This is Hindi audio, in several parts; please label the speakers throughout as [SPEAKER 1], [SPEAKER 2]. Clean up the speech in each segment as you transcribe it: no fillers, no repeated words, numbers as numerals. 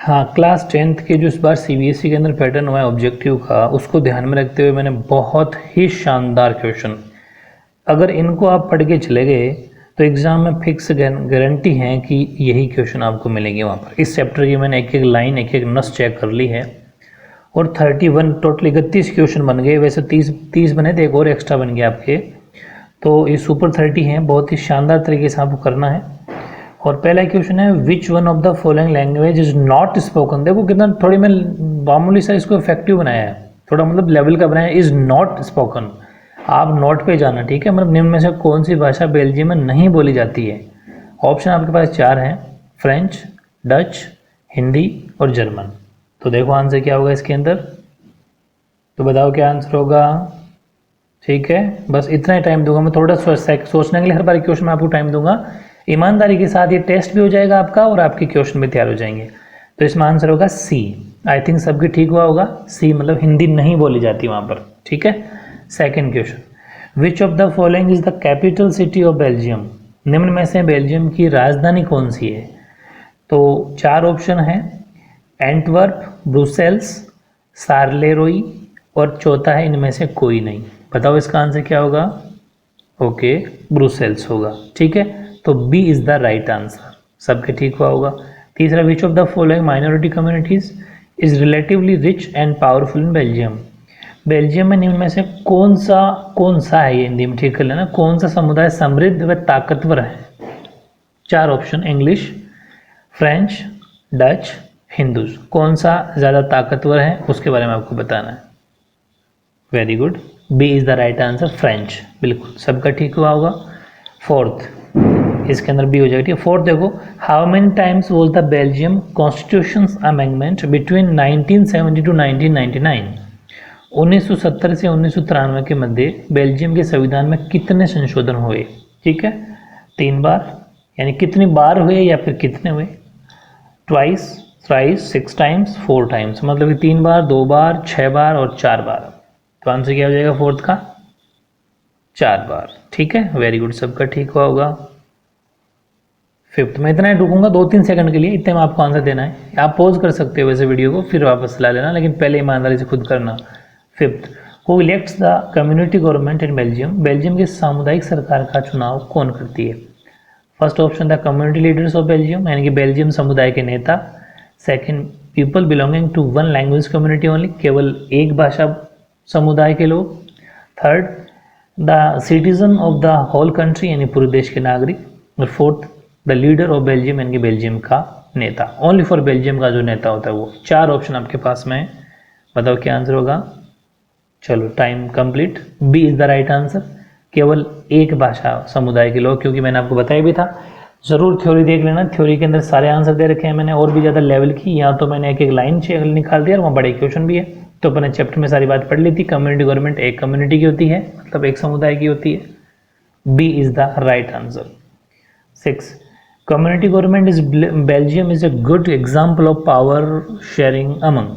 [SPEAKER 1] हाँ, क्लास 10th के जो इस बार सीबीएसई के अंदर पैटर्न हुआ है ऑब्जेक्टिव का, उसको ध्यान में रखते हुए मैंने बहुत ही शानदार क्वेश्चन, अगर इनको आप पढ़ के चले गए तो एग्ज़ाम में फिक्स गारंटी है कि यही क्वेश्चन आपको मिलेंगे वहाँ पर। इस चैप्टर की मैंने एक एक लाइन एक एक नस चेक कर ली है और 31 टोटल 31 क्वेश्चन बन गए। वैसे 30 बने थे, एक और एक्स्ट्रा बन गया आपके, तो ये सुपर 30 हैं। बहुत ही शानदार तरीके से आपको करना है। और पहला क्वेश्चन है, विच one of the following language is not spoken. देखो कितना थोड़ी मैं मामूली सा इसको इफेक्टिव बनाया है, थोड़ा मतलब लेवल का बनाया है। इज नॉट स्पोकन, आप नोट पे जाना, ठीक है। मतलब निम्न में से कौन सी भाषा बेल्जियम में नहीं बोली जाती है। ऑप्शन आपके पास 4 हैं, फ्रेंच, डच, हिंदी और जर्मन। तो देखो आंसर क्या होगा इसके अंदर, तो बताओ क्या आंसर होगा। ठीक है, बस इतना ही टाइम दूंगा मैं, थोड़ा सोचने के लिए हर बार क्वेश्चन में आपको टाइम दूंगा। ईमानदारी के साथ ये टेस्ट भी हो जाएगा आपका और आपके क्वेश्चन भी तैयार हो जाएंगे। तो इसमें आंसर होगा सी। आई थिंक सबकी ठीक हुआ होगा, सी मतलब हिंदी नहीं बोली जाती वहाँ पर, ठीक है। Second question, which of the following is the capital city of Belgium. निम्न में से बेल्जियम की राजधानी कौन सी है। तो 4 ऑप्शन हैं, एंटवर्प, ब्रुसेल्स, सार्लेरोई और चौथा है इनमें से कोई नहीं। बताओ इसका आंसर क्या होगा। ओके, ब्रुसेल्स होगा, ठीक है। तो B is the right answer, सबके ठीक हुआ होगा। तीसरा, which of the following minority communities is relatively rich and powerful in Belgium. Belgium में निम्न में से कौन सा है, ये हिंदी में ठीक कर लेना, कौन सा समुदाय समृद्ध व ताकतवर है। 4 option, English, French, Dutch, Hindus. कौन सा ज़्यादा ताकतवर है उसके बारे में आपको बताना है। Very good, B is the right answer, French. बिल्कुल सबका ठीक हुआ होगा। फोर्थ, इसके अंदर बी हो जाएगा, ठीक है। फोर्थ देखो, how many times was the Belgium constitution amendment between 1970 to 1999। 1970 से 1993 के मध्य बेल्जियम के संविधान में कितने संशोधन हुए, ठीक है। 3 बार, यानी कितनी बार हुए या फिर कितने हुए। ट्वाइस, थ्राइस, 6 टाइम्स, 4 टाइम्स, मतलब कि 3 बार, 2 बार, 6 बार और 4 बार। तो आंसर क्या हो जाएगा फोर्थ का, 4 बार, ठीक है। वेरी गुड, सबका ठीक हुआ होगा। फिफ्थ, मैं इतना ही रुकूंगा 2-3 सेकंड के लिए, इतने में आपको आंसर देना है। आप पॉज कर सकते हो वैसे वीडियो को, फिर वापस ला लेना, लेकिन पहले ईमानदारी से खुद करना। Fifth, who elects the community government in Belgium. Belgium की सामुदायिक सरकार का चुनाव कौन करती है। First option, the community leaders of Belgium, यानी कि बेल्जियम समुदाय के नेता। Second, people belonging to one language community only, केवल एक भाषा समुदाय के लोग। Third, the citizen of the whole country, यानी पूरे देश के नागरिक। और fourth, the leader of Belgium, यानी कि बेल्जियम का नेता। ओनली फॉर बेल्जियम का जो नेता होता है वो। 4 ऑप्शन आपके पास में है, बताओ क्या आंसर होगा। चलो time complete, B is the right answer, केवल एक भाषा समुदाय के लोग, क्योंकि मैंने आपको बताया भी था। ज़रूर थ्योरी देख लेना, थ्योरी के अंदर सारे आंसर दे रखे हैं मैंने, और भी ज़्यादा लेवल की। यहाँ तो मैंने एक एक लाइन निकाल दिया और वहाँ बड़े क्वेश्चन भी है। तो अपने चैप्टर में सारी बात पढ़ ली थी। कम्युनिटी गवर्नमेंट एक कम्युनिटी की होती है, मतलब एक समुदाय की होती है। B is the right answer. 6, community government is Belgium is a good example of power sharing among.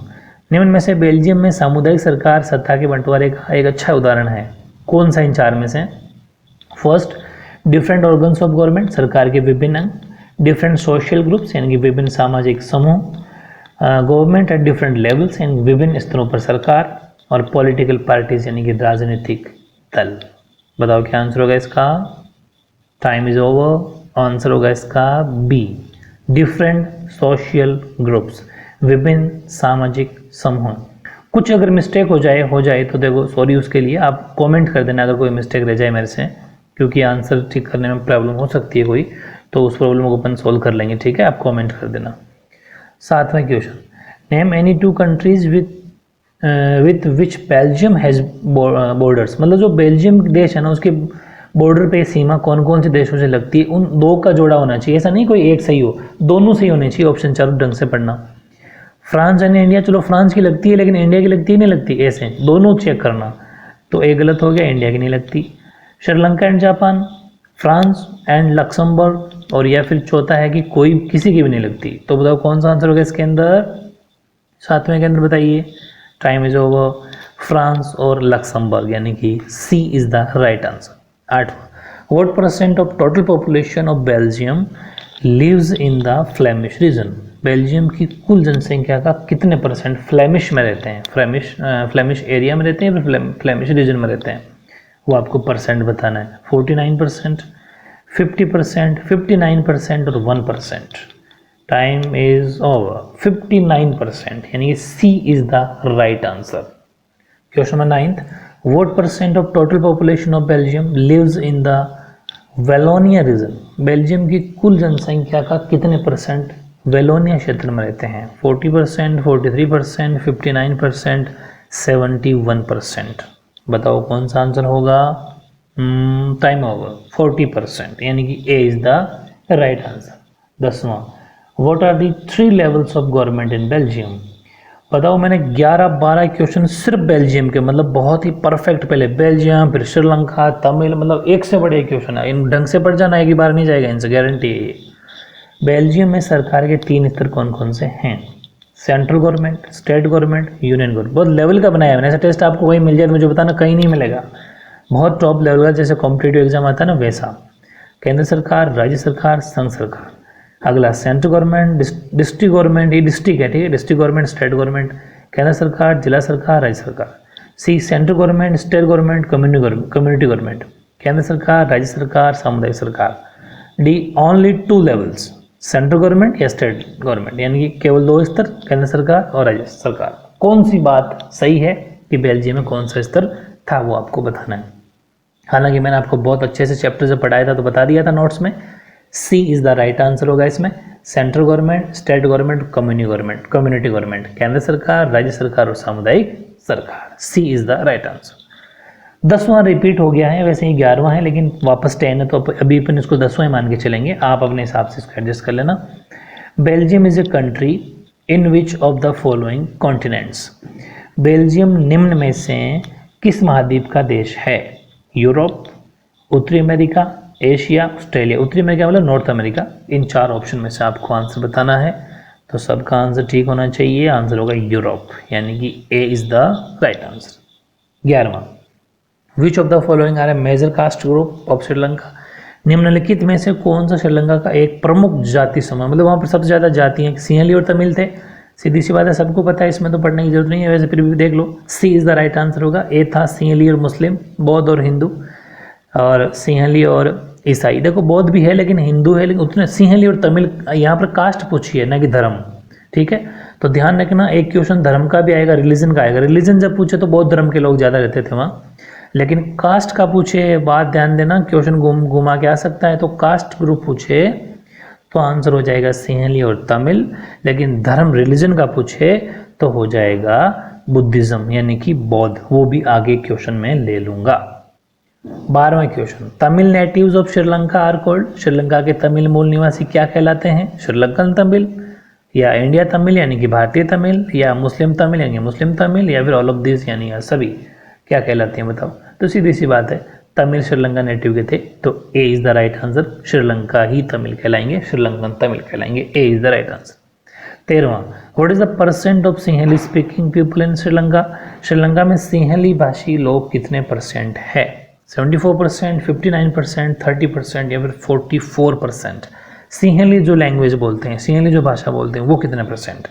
[SPEAKER 1] निम्न में से बेल्जियम में सामुदायिक सरकार सत्ता के बंटवारे का एक अच्छा उदाहरण है। कौन सा इन 4 में से। First, different organs of government, सरकार के विभिन्न अंग। डिफरेंट सोशल ग्रुप्स, यानी कि विभिन्न सामाजिक समूह। गवर्नमेंट एट डिफरेंट लेवल्स, यानी विभिन्न स्तरों पर सरकार। और पॉलिटिकल पार्टीज, यानी कि राजनीतिक दल। बताओ क्या आंसर होगा इसका। Time is over. आंसर होगा इसका बी, डिफरेंट सोशल ग्रुप्स, विभिन्न सामाजिक समूह। कुछ अगर मिस्टेक हो जाए तो देखो सॉरी उसके लिए, आप कमेंट कर देना अगर कोई मिस्टेक रह जाए मेरे से, क्योंकि आंसर ठीक करने में प्रॉब्लम हो सकती है कोई, तो उस प्रॉब्लम को अपन सोल्व कर लेंगे, ठीक है। आप कमेंट कर देना। 7वां question, name any 2 countries with which Belgium has borders. मतलब जो बेल्जियम देश है ना, उसके बॉर्डर पे सीमा कौन कौन से देशों से लगती है। उन 2 का जोड़ा होना चाहिए, ऐसा नहीं कोई एक सही हो, दोनों सही होने चाहिए। ऑप्शन 4 ढंग से पढ़ना। फ्रांस एंड इंडिया, चलो फ्रांस की लगती है लेकिन इंडिया की लगती है नहीं लगती, ऐसे दोनों चेक करना। तो एक गलत हो गया, इंडिया की नहीं लगती। Sri Lanka and Japan, France and Luxembourg, और या फिर चौथा है कि कोई किसी की भी नहीं लगती। तो बताओ कौन सा आंसर होगा इसके अंदर। 7वें के अंदर बताइए। Time is over. फ्रांस और लक्समबर्ग, यानी कि C is the right answer. 8वां, what % of total population of Belgium lives in the Flemish region. बेल्जियम की कुल जनसंख्या का कितने परसेंट फ्लेमिश में रहते हैं, फ्लेमिश एरिया में रहते हैं या फिर फ्लेमिश रीजन में रहते हैं, वो आपको परसेंट बताना है। 49%, 50%, 59% और 1%। Time is over. 59% यानी C is the right answer. Question number 9, what percent of total population of Belgium lives in the Wallonia region. बेल्जियम की कुल जनसंख्या का कितने परसेंट वेलोनिया क्षेत्र में रहते हैं? 40%, 43%, 59%, 71%। बताओ कौन सा आंसर होगा? Time over. 40% यानी कि A is the right answer. 10वां, what are the 3 levels of government in Belgium. बताओ, मैंने 11-12 क्वेश्चन सिर्फ बेल्जियम के, मतलब बहुत ही परफेक्ट, पहले बेल्जियम फिर श्रीलंका तमिल, मतलब एक से बड़े क्वेश्चन है। इन ढंग से पढ़ जाना, एक ही बार नहीं जाएगा, इनसे गारंटी है ये। बेल्जियम में सरकार के 3 स्तर कौन कौन से हैं? Central government, state government, union government. बहुत लेवल का बनाया है, ऐसा टेस्ट आपको वही मिल जाए तो मुझे बताना, कहीं नहीं मिलेगा। बहुत टॉप लेवल का, जैसे कॉम्पिटेटिव एग्जाम आता है ना वैसा। केंद्र सरकार, राज्य सरकार, संघ सरकार। अगला सेंट्रल गवर्नमेंट, डिस्ट्रिक्ट गवर्नमेंट, ये डिस्ट्रिक्ट है, ठीक है, डिस्ट्रिक्ट गवर्नमेंट, स्टेट गवर्नमेंट, केंद्र सरकार, जिला सरकार, राज्य सरकार। C central government, state government, community government, केंद्र सरकार, राज्य सरकार, सामुदायिक सरकार। D only 2 levels, central government या स्टेट गवर्नमेंट, यानी कि केवल 2 स्तर, केंद्र सरकार और राज्य सरकार। कौन सी बात सही है कि बेल्जियम में कौन सा स्तर था, वो आपको बताना है। हालांकि मैंने आपको बहुत अच्छे से चैप्टर से पढ़ाया था तो बता दिया था नोट्स में। C is the right answer होगा इसमें। Central government, state government, community government, केंद्र सरकार, राज्य सरकार और सामुदायिक सरकार। C is the right answer. 10वां रिपीट हो गया है, वैसे ही 11वां है, लेकिन वापस 10 है तो अभी अपन इसको 10वां ही मान के चलेंगे। आप अपने हिसाब से इसको एडजस्ट कर लेना। Belgium is A country in which of the following continents. Belgium निम्न में से किस महाद्वीप का देश है? यूरोप, उत्तरी अमेरिका, एशिया, ऑस्ट्रेलिया। उत्तरी अमेरिका मतलब नॉर्थ अमेरिका। इन 4 ऑप्शन में से आपको आंसर बताना है, तो सबका आंसर ठीक होना चाहिए। आंसर होगा यूरोप, यानी कि A is the right answer. 11वां, which of the following are a major caste group of Sri Lanka. निम्नलिखित में से कौन सा श्रीलंका का एक प्रमुख जाति समूह, मतलब वहाँ पर सबसे ज़्यादा जातियाँ सिंहली और तमिल थे। सीधी सी बात है, सबको पता है, इसमें तो पढ़ने की जरूरत नहीं है, वैसे फिर भी देख लो। सी इज़ द राइट आंसर होगा। ए था सिंहली और मुस्लिम, बौद्ध और हिंदू, और सिंहली और ईसाई। देखो बौद्ध भी है लेकिन हिंदू है, लेकिन उतने सिंहली और तमिल। यहाँ पर कास्ट पूछी है ना कि धर्म, ठीक है, तो ध्यान रखना। एक क्वेश्चन धर्म का भी आएगा, रिलीजन का आएगा। रिलीजन जब पूछे तो बौद्ध धर्म के लोग ज़्यादा रहते थे वहाँ, लेकिन कास्ट का पूछे, बात ध्यान देना, क्वेश्चन घुमा के आ सकता है। तो कास्ट ग्रुप पूछे तो आंसर हो जाएगा सिंहली और तमिल, लेकिन धर्म रिलीजन का पूछे तो हो जाएगा बुद्धिज्म, यानी कि बौद्ध। वो भी आगे क्वेश्चन में ले लूंगा। 12वां question, Tamil natives of Sri Lanka are called. Sri Lanka के तमिल मूल निवासी क्या कहलाते हैं? श्रीलंकन तमिल, या इंडिया तमिल यानी कि भारतीय तमिल, या मुस्लिम तमिल यानी मुस्लिम तमिल, या फिर ऑल ऑफ दिस यानी सभी, क्या कहलाते हैं बताओ? तो सीधी सी बात है, तमिल श्रीलंका नेटिव के थे, तो A is the right answer. Sri Lanka ही तमिल कहलाएंगे, श्रीलंकन तमिल कहलाएंगे। A is the right answer. 13वां, what is the percent of Sinhali speaking people in Sri Lanka. Sri Lanka में सिंहली भाषी लोग कितने परसेंट है? 74%, 59%, 30% या फिर 44%। सिंहली जो लैंग्वेज बोलते हैं, सिंहली जो भाषा बोलते हैं, वो कितने percent?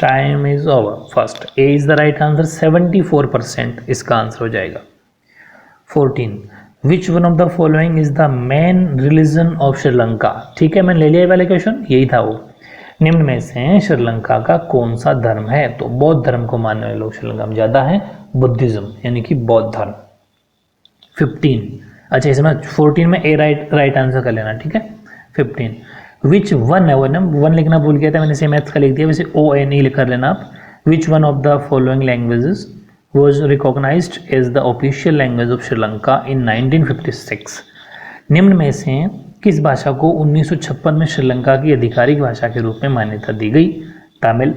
[SPEAKER 1] Time is over. First A is the right answer. 74% इसका आंसर हो जाएगा। 14, विच one of the following is the main religion of Sri Lanka. ठीक है, मैंने ले लिया वाला क्वेश्चन, यही था वो। निम्न में से श्रीलंका का कौन सा धर्म है? तो बौद्ध धर्म को मानने वाले लोग श्रीलंका में ज्यादा हैं, बुद्धिज्म यानी कि बौद्ध धर्म। 15, अच्छा इसमें 14 में ए राइट आंसर कर लेना, ठीक है। 15, विच वन लिखना भूल गया था मैंने, से मैथ्स का लिख दिया, वैसे ONE लिख कर लेना आप। Which one of the following languages was recognised as the official language of Sri Lanka in 1956। निम्न में से किस भाषा को 1956 में श्रीलंका की आधिकारिक भाषा के रूप में मान्यता दी गई? तमिल,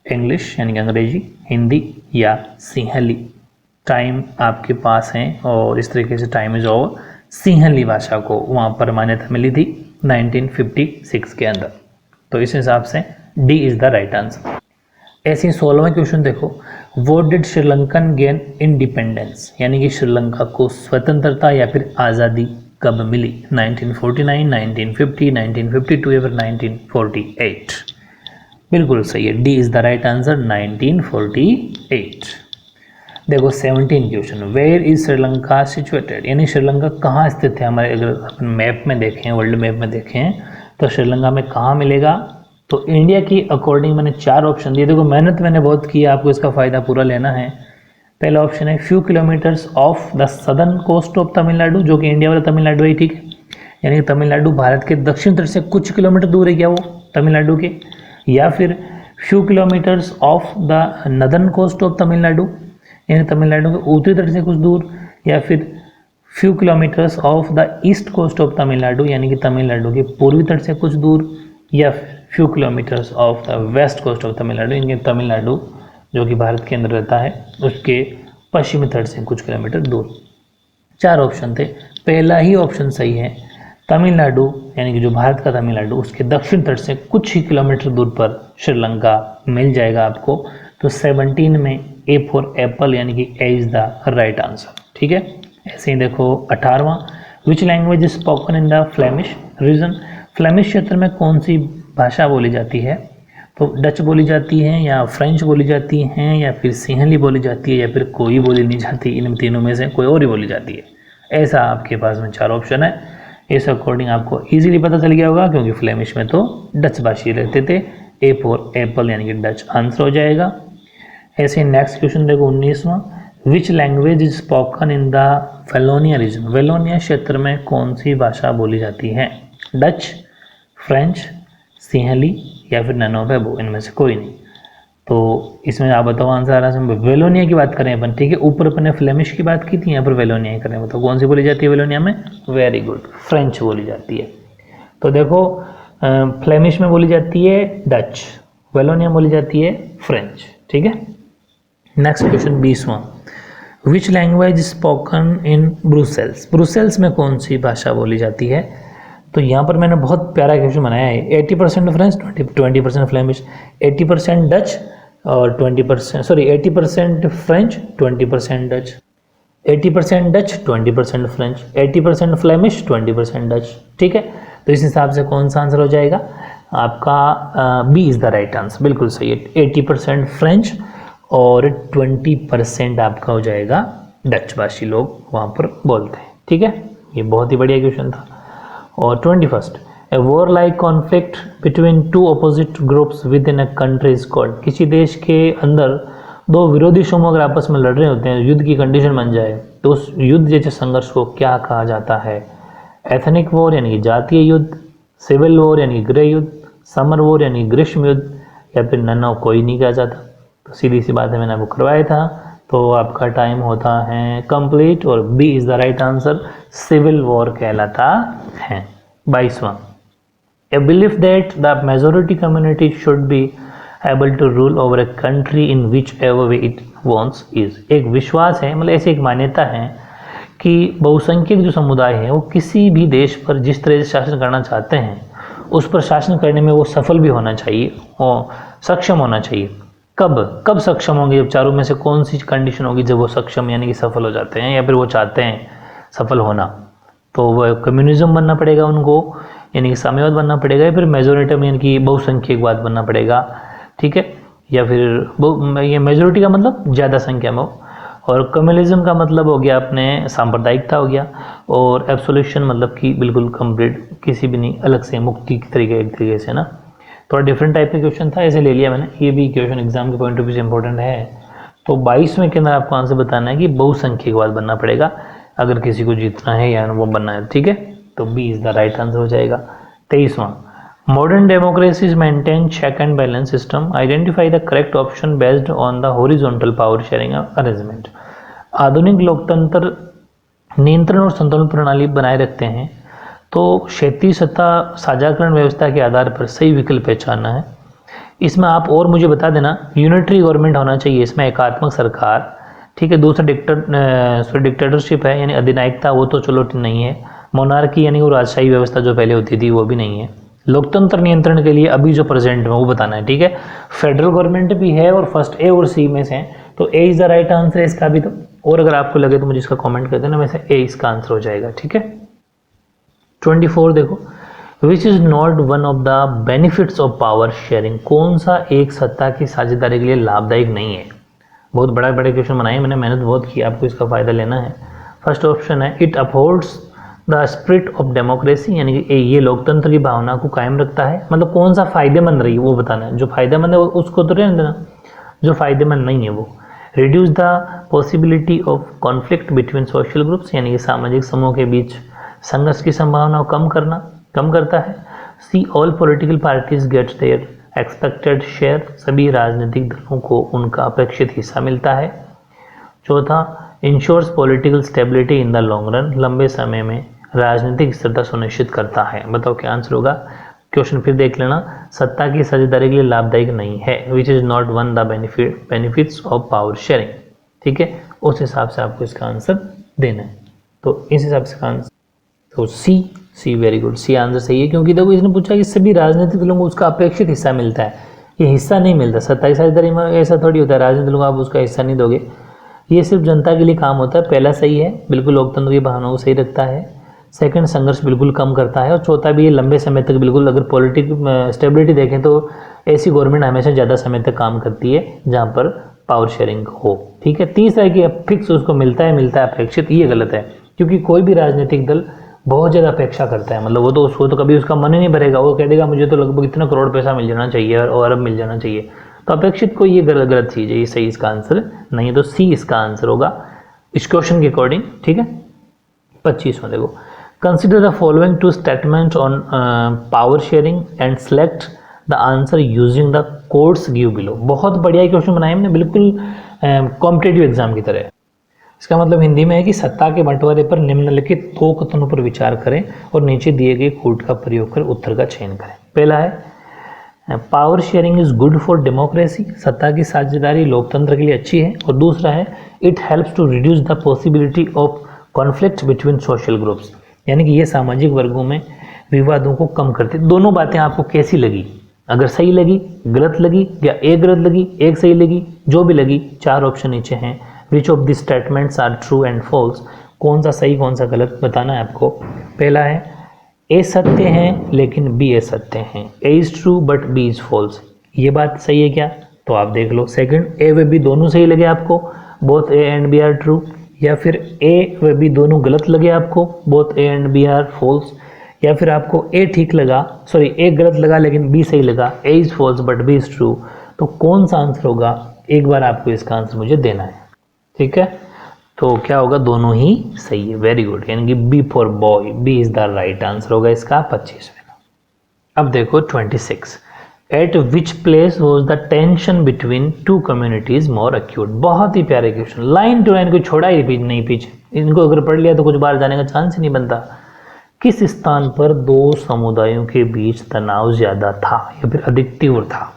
[SPEAKER 1] इंग्लिश यानी कि अंग्रेजी, हिंदी या सिंहली। टाइम आपके पास है और इस तरीके से टाइम इज ओवर। सिंहली भाषा को वहाँ पर मान्यता मिली थी 1956 के अंदर, तो इस हिसाब से D is the right answer. ऐसे ही 16वां क्वेश्चन देखो, what did Sri Lankan gain independence, यानी कि श्रीलंका को स्वतंत्रता या फिर आज़ादी कब मिली? 1949, 1950, 1952 या फिर 1948। बिल्कुल सही है, D is the right answer 1948। देखो 17 question, where is Sri Lanka situated, यानी श्रीलंका कहाँ स्थित है। हमारे अगर अपन मैप में देखें, वर्ल्ड मैप में देखें तो श्रीलंका में कहाँ मिलेगा। तो इंडिया की अकॉर्डिंग मैंने 4 ऑप्शन दिए। देखो मेहनत मैंने बहुत की है, आपको इसका फ़ायदा पूरा लेना है। पहला ऑप्शन है few kilometres of the southern coast of Tamil Nadu, जो कि इंडिया वाला तमिलनाडु है, ठीक है। यानी तमिलनाडु भारत के दक्षिण तट से कुछ किलोमीटर दूर है क्या वो तमिलनाडु के। या फिर few kilometres of the northern coast of Tamil Nadu, यानी तमिलनाडु के उत्तरी तट से कुछ दूर। या फिर few kilometres of the east coast of Tamil Nadu, यानी कि तमिलनाडु के पूर्वी तट से कुछ दूर। या few kilometres of the west coast of Tamil Nadu, यानी तमिलनाडु जो कि भारत के अंदर रहता है उसके पश्चिमी तट से कुछ किलोमीटर दूर। 4 ऑप्शन थे, पहला ही ऑप्शन सही है। तमिलनाडु यानी कि जो भारत का तमिलनाडु उसके दक्षिण तट से कुछ ही किलोमीटर दूर पर श्रीलंका मिल जाएगा आपको। तो 17 में ए फॉर एप्पल यानी कि A is the right answer, ठीक है। ऐसे ही देखो 18वां, which language is spoken in the Flemish region, Flemish क्षेत्र में कौन सी भाषा बोली जाती है। तो डच बोली जाती है या फ्रेंच बोली जाती हैं या फिर सिंहली बोली जाती है या फिर कोई बोली नहीं जाती, इन तीनों में से कोई और ही बोली जाती है। ऐसा आपके पास में 4 ऑप्शन है। इस अकॉर्डिंग आपको इजीली पता चल गया होगा, क्योंकि फ्लेमिश में तो डच भाषी रहते थे। ए फॉर एप्पल यानी कि डच आंसर हो जाएगा। ऐसे नेक्स्ट क्वेश्चन देखो 19वां, which language is spoken in the Wallonia region, Wallonia क्षेत्र में कौन सी भाषा बोली जाती है। डच, फ्रेंच, सिंहली या फिर नन ऑफ अबव, इनमें से कोई नहीं। तो इसमें आप बताओ आंसर आ रहा है। वेलोनिया की बात करें अपन, ठीक है। ऊपर अपन ने फ्लेमिश की बात की थी, यहाँ पर वेलोनिया ही करें। बताओ कौन सी बोली जाती है वेलोनिया में। वेरी गुड, फ्रेंच बोली जाती है। तो देखो फ्लेमिश में बोली जाती है डच, वेलोनिया बोली जाती है फ्रेंच, ठीक है। नेक्स्ट क्वेश्चन 20वां, which language spoken in Brussels, Brussels में कौन सी भाषा बोली जाती है। तो यहाँ पर मैंने बहुत प्यारा क्वेश्चन बनाया है। 80% फ्रेंच, 20% फ्लेमिश, 80% डच और 80% French, 20% Dutch, 80% Dutch, 20% French, 80% Flemish, 20% Dutch, ठीक है। तो इस हिसाब से कौन सा आंसर हो जाएगा आपका। B is the right answer, बिल्कुल सही है। 80% फ्रेंच और 20% आपका हो जाएगा डच भाषी लोग वहाँ पर बोलते हैं, ठीक है। ये बहुत ही बढ़िया क्वेश्चन था। और 21, a war like conflict between 2 opposite groups with in a country is called, किसी देश के अंदर 2 विरोधी समूह अगर आपस में लड़ रहे होते हैं, युद्ध की कंडीशन बन जाए, तो उस युद्ध जैसे संघर्ष को क्या कहा जाता है। एथनिक वॉर यानी कि जातीय युद्ध, सिविल वॉर यानी कि गृह युद्ध, समर वॉर यानी ग्रीष्म युद्ध, या फिर नन ऑफ कोई नहीं कहा जाता। तो सीधी सी बात है, मैंने आपको करवाया था। तो आपका टाइम होता है कंप्लीट और B is the right answer, civil war कहलाता है। 22वां, a belief that the majority community should be able to rule over a country in which ever way it wants is, एक विश्वास है, मतलब ऐसी एक मान्यता है कि बहुसंख्यक जो समुदाय है वो किसी भी देश पर जिस तरह से शासन करना चाहते हैं उस पर शासन करने में वो सफल भी होना चाहिए और सक्षम होना चाहिए। कब सक्षम होंगे, जब चारों में से कौन सी कंडीशन होगी जब वो सक्षम यानी कि सफल हो जाते हैं या फिर वो चाहते हैं सफल होना। तो वो कम्युनिज्म बनना पड़ेगा उनको, यानी कि साम्यवाद बनना पड़ेगा, या फिर मेजोरिटी यानी कि बहुसंख्यकवाद बनना पड़ेगा, ठीक है। या फिर ये मेजोरिटी का मतलब ज़्यादा संख्या में हो, और कम्युनिज्म का मतलब हो गया अपने सांप्रदायिकता हो गया, और एब्सोल्यूशन मतलब कि बिल्कुल कंप्लीट किसी भी नहीं, अलग से मुक्ति की तरीके से ना। थोड़ा डिफरेंट टाइप का क्वेश्चन था, ऐसे ले लिया मैंने। ये भी क्वेश्चन एग्जाम के पॉइंट ऑफ व्यू से इंपॉर्टेंट है। तो 22वें के अंदर आपको आंसर बताना है कि बहुसंख्यकवाद बनना पड़ेगा अगर किसी को जीतना है या वो बनना है, ठीक है। तो B is the right answer हो जाएगा। 23वां, modern democracies maintain check and balance system, identify the correct option based on the horizontal power sharing arrangement, आधुनिक लोकतंत्र नियंत्रण और संतुलन प्रणाली बनाए रखते हैं तो क्षेत्रीय सत्ता साझाकरण व्यवस्था के आधार पर सही विकल्प पहचानना है। इसमें आप और मुझे बता देना, यूनिटरी गवर्नमेंट होना चाहिए इसमें, एकात्मक सरकार, ठीक है। दूसरा डिक्टेटरशिप है यानी अधिनायकता, वो तो चलो नहीं है। मोनार्की यानी वो राजशाही व्यवस्था जो पहले होती थी वो भी नहीं है। लोकतंत्र नियंत्रण के लिए अभी जो प्रेजेंट में वो बताना है, ठीक है। फेडरल गवर्नमेंट भी है और फर्स्ट ए और सी में से हैं, तो ए इज़ द राइट आंसर है इसका भी। तो और अगर आपको लगे तो मुझे इसका कमेंट कर देना, वैसे ए इसका आंसर हो जाएगा, ठीक है। 24 देखो, which is not one of the benefits of power sharing, कौन सा एक सत्ता की साझेदारी के लिए लाभदायक नहीं है। बहुत बड़ा क्वेश्चन बनाए मैंने, मेहनत बहुत की, आपको इसका फ़ायदा लेना है। फर्स्ट ऑप्शन है it upholds the spirit of democracy, यानी कि ये लोकतंत्र की भावना को कायम रखता है। मतलब कौन सा फ़ायदेमंद रही वो बताना है, जो फ़ायदेमंद है उसको तो रहने देना, जो फ़ायदेमंद नहीं है वो। Reduce the possibility of conflict between social groups, यानी कि सामाजिक समूह के बीच संघर्ष की संभावना को कम करता है। C all political parties get their expected share, सभी राजनीतिक दलों को उनका अपेक्षित हिस्सा मिलता है। चौथा, ensures political stability in the long run, लंबे समय में राजनीतिक स्थिरता सुनिश्चित करता है। बताओ क्या आंसर होगा। क्वेश्चन फिर देख लेना, सत्ता की साझेदारी के लिए लाभदायक नहीं है, which is not one the benefits of power sharing. ठीक है, उस हिसाब से आपको इसका आंसर देना है। तो इस हिसाब से आंसर तो सी वेरी गुड, सी आंसर सही है। क्योंकि देखो इसने पूछा कि सभी राजनीतिक दलों को उसका अपेक्षित हिस्सा मिलता है, ये हिस्सा नहीं मिलता। सत्ता की साझेदारी में ऐसा थोड़ी होता है, राजनीतिक दलों को आप उसका हिस्सा नहीं दोगे, ये सिर्फ जनता के लिए काम होता है। पहला सही है, बिल्कुल लोकतंत्र की भावनाओं को सही रखता है। सेकंड, संघर्ष बिल्कुल कम करता है। और चौथा भी, ये लंबे समय तक बिल्कुल, अगर पॉलिटिक स्टेबिलिटी देखें तो ऐसी गवर्नमेंट हमेशा ज़्यादा समय तक काम करती है जहाँ पर पावर शेयरिंग हो। ठीक है। तीसरा है कि फिक्स उसको मिलता है अपेक्षित, ये गलत है। क्योंकि कोई भी राजनीतिक दल बहुत ज़्यादा अपेक्षा करता है, मतलब वो तो उसको तो कभी उसका मन ही नहीं भरेगा, वो कह देगा मुझे तो लगभग इतना करोड़ पैसा मिल जाना चाहिए और अरब मिल जाना चाहिए। तो अपेक्षित को ये गलत चीज़ है, ये सही इसका आंसर नहीं है। तो सी इसका आंसर होगा इस क्वेश्चन के अकॉर्डिंग। ठीक है। 25 में देखो, consider the following two statement on power sharing and select the answer using the codes give below. बहुत बढ़िया क्वेश्चन बनाया हमने, बिल्कुल कॉम्पिटेटिव एग्जाम की तरह। इसका मतलब हिंदी में है कि सत्ता के बंटवारे पर निम्नलिखित 2 कथनों पर विचार करें और नीचे दिए गए कोड का प्रयोग कर उत्तर का चयन करें। पहला है power sharing is good for democracy, सत्ता की साझेदारी लोकतंत्र के लिए अच्छी है। और दूसरा है it helps to reduce the possibility of conflict between social groups, यानी कि ये सामाजिक वर्गों में विवादों को कम करती है। दोनों बातें आपको कैसी लगी, अगर सही लगी, गलत लगी, या एक गलत लगी एक सही लगी, जो भी लगी, 4 ऑप्शन नीचे हैं। Which of this statements are true and false, कौन सा सही कौन सा गलत बताना है आपको। पहला है ए सत्य है लेकिन बी असत्य है, A is true but B is false, ये बात सही है क्या, तो आप देख लो। सेकंड, ए व बी दोनों सही लगे आपको, both A and B are true, या फिर ए व बी दोनों गलत लगे आपको, both A and B are false, या फिर आपको ए ठीक लगा, सॉरी ए गलत लगा लेकिन बी सही लगा, A is false but B is true. तो कौन सा आंसर होगा, एक बार आपको इसका आंसर मुझे देना है। ठीक है, तो क्या होगा, दोनों ही सही है, वेरी गुड, यानी कि B for boy, B is the right answer होगा इसका 25 में। अब देखो 26, at which place was the tension between 2 communities more acute. बहुत ही प्यारे क्वेश्चन, लाइन टू लाइन को छोड़ा ही नहीं पीछे, इनको अगर पढ़ लिया तो कुछ बाहर जाने का चांस ही नहीं बनता। किस स्थान पर 2 समुदायों के बीच तनाव ज्यादा था या फिर अधिक तीव्र था।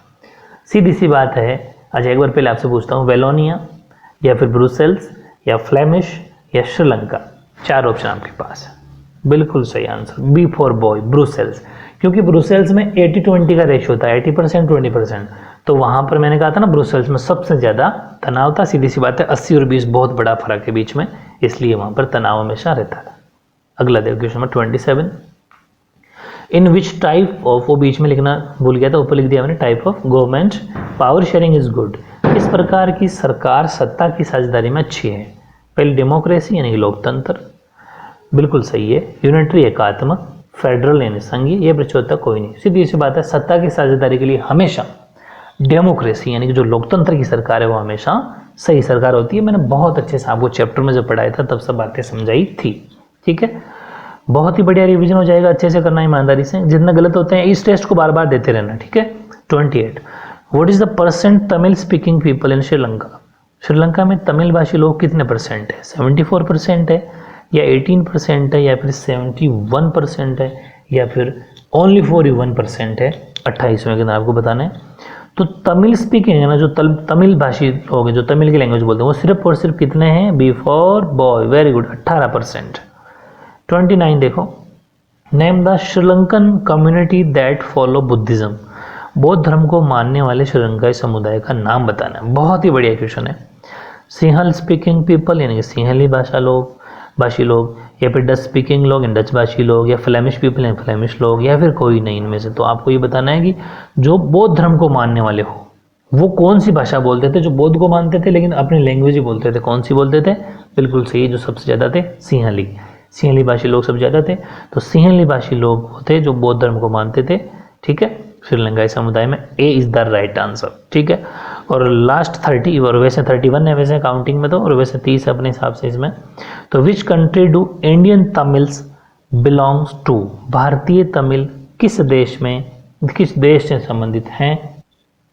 [SPEAKER 1] सीधी सी बात है। अच्छा, एक बार पहले आपसे पूछता हूँ, वेलोनिया या फिर ब्रुसेल्स या फ्लेमिश या श्रीलंका, 4 ऑप्शन आपके पास है। बिल्कुल सही answer B for boy, Brussels, क्योंकि ब्रुसेल्स में 80-20 का रेशियो होता है, 80% 20%। तो वहां पर मैंने कहा था ना, ब्रुसेल्स में सबसे ज़्यादा तनाव था। सीधी सी बात है, 80 और 20 बहुत बड़ा फर्क है बीच में, इसलिए वहां पर तनाव हमेशा रहता था। अगला देखो question number 27, in which type of, वो बीच में लिखना भूल गया था, ऊपर लिख दिया मैंने, type of government power sharing is good. किस प्रकार की सरकार सत्ता की साझेदारी में अच्छी है। पहले डेमोक्रेसी यानी कि लोकतंत्र, बिल्कुल सही है। यूनिटरी एकात्मक, फेडरल यानी संघीय, ये प्रचोदक कोई नहीं। सीधी सी बात है, सत्ता की साझेदारी के लिए हमेशा डेमोक्रेसी यानी कि जो लोकतंत्र की सरकार है वो हमेशा सही सरकार होती है। मैंने बहुत अच्छे से आपको चैप्टर में जब पढ़ाया था तब सब बातें समझाई थी। ठीक है, बहुत ही बढ़िया रिवीजन हो जाएगा, अच्छे से करना ईमानदारी से, जितना गलत होते हैं इस टेस्ट को बार बार देते रहना। ठीक है। 28, what is the percent Tamil speaking people in Sri Lanka. Sri Lanka में तमिल भाषी लोग कितने परसेंट है, 74% है या 18% है या फिर 71% है या फिर ओनली 41% है। 28वें के अंदर आपको बताना है। तो तमिल स्पीकिंग है ना, जो तमिल भाषी लोग हैं, जो तमिल की लैंग्वेज बोलते हैं, वो सिर्फ और सिर्फ कितने हैं, B for boy, very good, 18%। 29 देखो, name the Sri Lankan community that follow Buddhism. बौद्ध धर्म को मानने वाले श्रीलंकाई समुदाय का नाम बताना है। बहुत ही बढ़िया क्वेश्चन है। सिंहल स्पीकिंग पीपल यानी कि सिंहली भाषा लोग, भाषी लोग, या फिर डच स्पीकिंग लोग एंड डच भाषी लोग, या फ्लेमिश पीपल एंड फ्लेमिश लोग, या फिर कोई नहीं इनमें से। तो आपको ये बताना है कि जो बौद्ध धर्म को मानने वाले हो वो कौन सी भाषा बोलते थे, जो बौद्ध को मानते थे लेकिन अपनी लैंग्वेज ही बोलते थे। कौन सी बोलते थे? बिल्कुल सही, जो सबसे ज़्यादा थे सिंहली। सिंहली भाषी लोग सबसे ज़्यादा थे। तो सिंहली भाषी लोग होते जो बौद्ध धर्म को मानते थे, ठीक है, श्रीलंकाई समुदाय में। ए इज़ द राइट आंसर, ठीक है। और लास्ट 30, और वैसे 31 है वैसे काउंटिंग में तो, और वैसे 30 है अपने हिसाब से इसमें। तो which country do Indian Tamils belongs to? भारतीय तमिल किस देश में, किस देश से संबंधित हैं?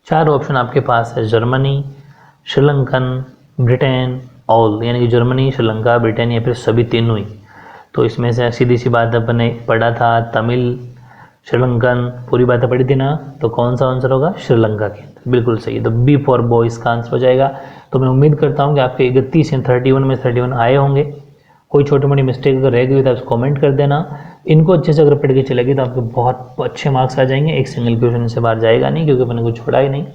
[SPEAKER 1] 4 ऑप्शन आपके पास है, जर्मनी, श्रीलंकन, ब्रिटेन, ऑल, यानी कि जर्मनी, श्रीलंका, ब्रिटेन, या फिर सभी तीनों ही। तो इसमें से सीधी सी बात अपने पढ़ा था, तमिल, श्रीलंकन, पूरी बातें पढ़ी थी ना, तो कौन सा आंसर होगा? श्रीलंका के अंदर, बिल्कुल सही। तो बी फॉर बॉय इसका आंसर हो जाएगा। तो मैं उम्मीद करता हूँ कि आपके 31 या 31 में 31 आए होंगे। कोई छोटी मोटी मिस्टेक अगर रह गई तो आप कमेंट कर देना। इनको अच्छे से अगर पढ़ के चलेगी तो आपके बहुत अच्छे मार्क्स आ जाएंगे। एक सिंगल क्वेश्चन से बाहर जाएगा नहीं, क्योंकि मैंने कुछ छोड़ा ही नहीं।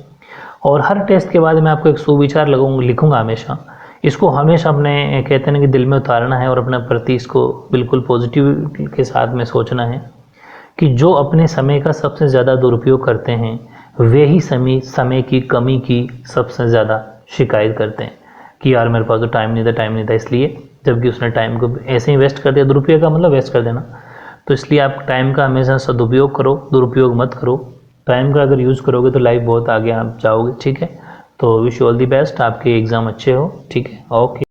[SPEAKER 1] और हर टेस्ट के बाद मैं आपको एक सुविचार लिखूंगा हमेशा। इसको हमेशा अपने कहते हैं ना कि दिल में उतारना है, और अपने प्रति इसको बिल्कुल पॉजिटिव के साथ में सोचना है कि जो अपने समय का सबसे ज़्यादा दुरुपयोग करते हैं वे ही समय की कमी की सबसे ज़्यादा शिकायत करते हैं कि यार मेरे पास तो टाइम नहीं था इसलिए, जबकि उसने टाइम को ऐसे ही वेस्ट कर दिया। दुरुपयोग का मतलब वेस्ट कर देना। तो इसलिए आप टाइम का हमेशा सदुपयोग करो, दुरुपयोग मत करो। टाइम का अगर यूज़ करोगे तो लाइफ बहुत आगे आप जाओगे, ठीक है। तो wish you all the best, आपके एग्ज़ाम अच्छे हो, ठीक है, ओके।